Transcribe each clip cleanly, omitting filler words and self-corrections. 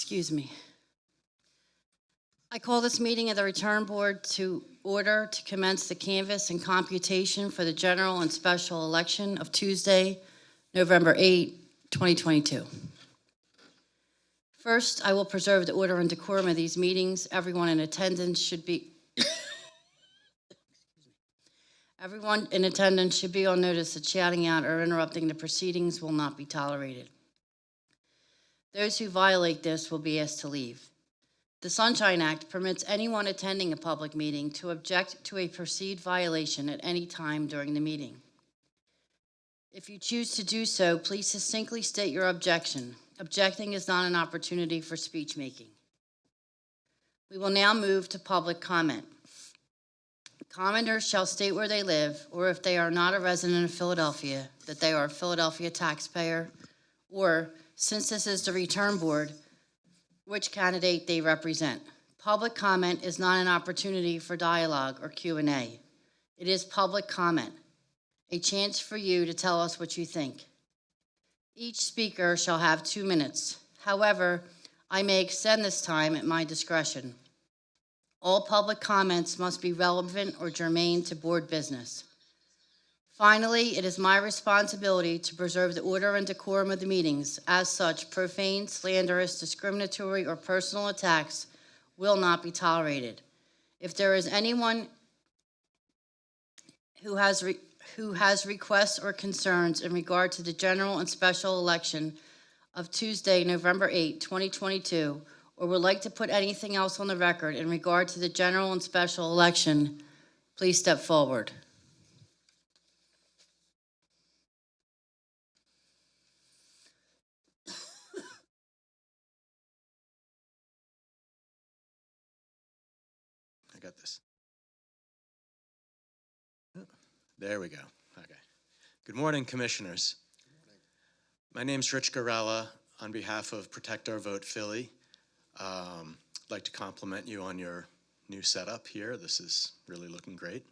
Excuse me. I call this meeting of the Return Board to order to commence the canvass and computation for the general and special election of Tuesday, November 8, 2022. First, I will preserve the order and decorum of these meetings. Everyone in attendance should be on notice that shouting out or interrupting the proceedings will not be tolerated. Those who violate this will be asked to leave. The Sunshine Act permits anyone attending a public meeting to object to a perceived violation at any time during the meeting. If you choose to do so, please succinctly state your objection. Objecting is not an opportunity for speech making. We will now move to public comment. Commenters shall state where they live, or if they are not a resident of Philadelphia, that they are a Philadelphia taxpayer, or, since this is the Return Board, which candidate they represent. Public comment is not an opportunity for dialogue or Q&A. It is public comment, a chance for you to tell us what you think. Each speaker shall have 2 minutes. However, I may extend this time at my discretion. All public comments must be relevant or germane to board business. Finally, it is my responsibility to preserve the order and decorum of the meetings. As such, profane, slanderous, discriminatory, or personal attacks will not be tolerated. If there is anyone who has requests or concerns in regard to the general and special election of Tuesday, November 8, 2022, or would like to put anything else on the record in regard to the general and special election, please step forward. I got this. There we go. Okay. Good morning, commissioners. My name's Rich Garella. On behalf of Protect Our Vote Philly, I'd like to compliment you on your new setup here. This is really looking great.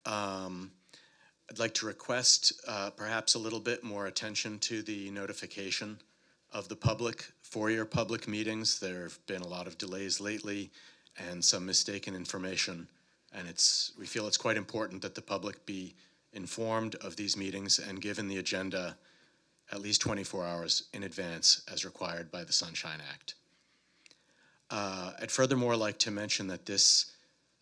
I'd like to request perhaps a little bit more attention to the notification of the public for your public meetings. There have been a lot of delays lately and some mistaken information, and we feel it's quite important that the public be informed of these meetings and given the agenda at least 24 hours in advance as required by the Sunshine Act. I'd furthermore like to mention that this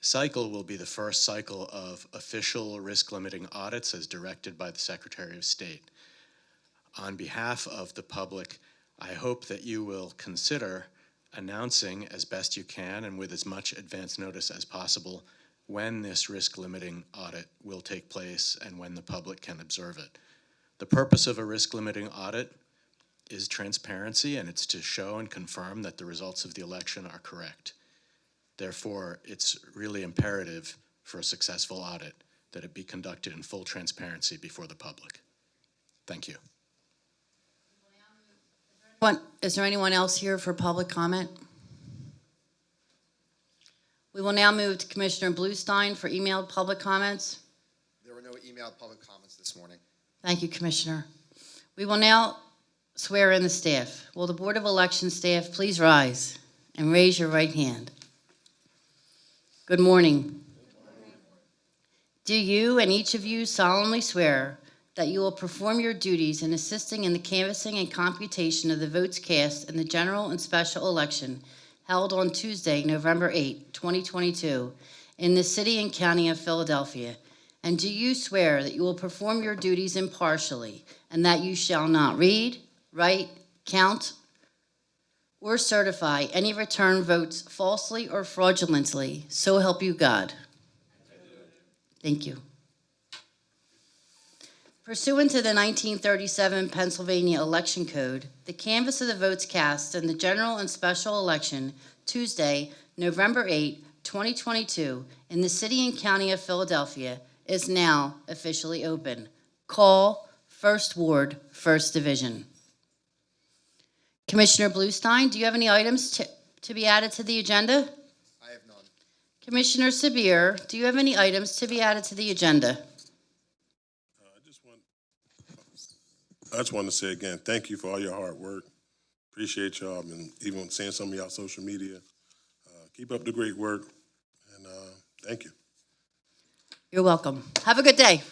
cycle will be the first cycle of official risk-limiting audits as directed by the Secretary of State. On behalf of the public, I hope that you will consider announcing as best you can and with as much advance notice as possible when this risk-limiting audit will take place and when the public can observe it. The purpose of a risk-limiting audit is transparency, and it's to show and confirm that the results of the election are correct. Therefore, it's really imperative for a successful audit that it be conducted in full transparency before the public. Thank you. Is there anyone else here for public comment? We will now move to Commissioner Bluestein for emailed public comments. There were no emailed public comments this morning. Thank you, Commissioner. We will now swear in the staff. Will the Board of Election staff please rise and raise your right hand? Good morning. Do you and each of you solemnly swear that you will perform your duties in assisting in the canvassing and computation of the votes cast in the general and special election held on Tuesday, November 8, 2022, in the city and county of Philadelphia? And do you swear that you will perform your duties impartially and that you shall not read, write, count, or certify any return votes falsely or fraudulently, so help you God? Thank you. Pursuant to the 1937 Pennsylvania Election Code, the canvass of the votes cast in the general and special election Tuesday, November 8, 2022, in the city and county of Philadelphia is now officially open. Call, 1st Ward, 1st Division. Commissioner Bluestein, do you have any items to be added to the agenda? I have none. Commissioner Sabir, do you have any items to be added to the agenda? I just want to say again, thank you for all your hard work. Appreciate y'all, and even seeing some of y'all social media. Keep up the great work, and thank you. You're welcome. Have a good day.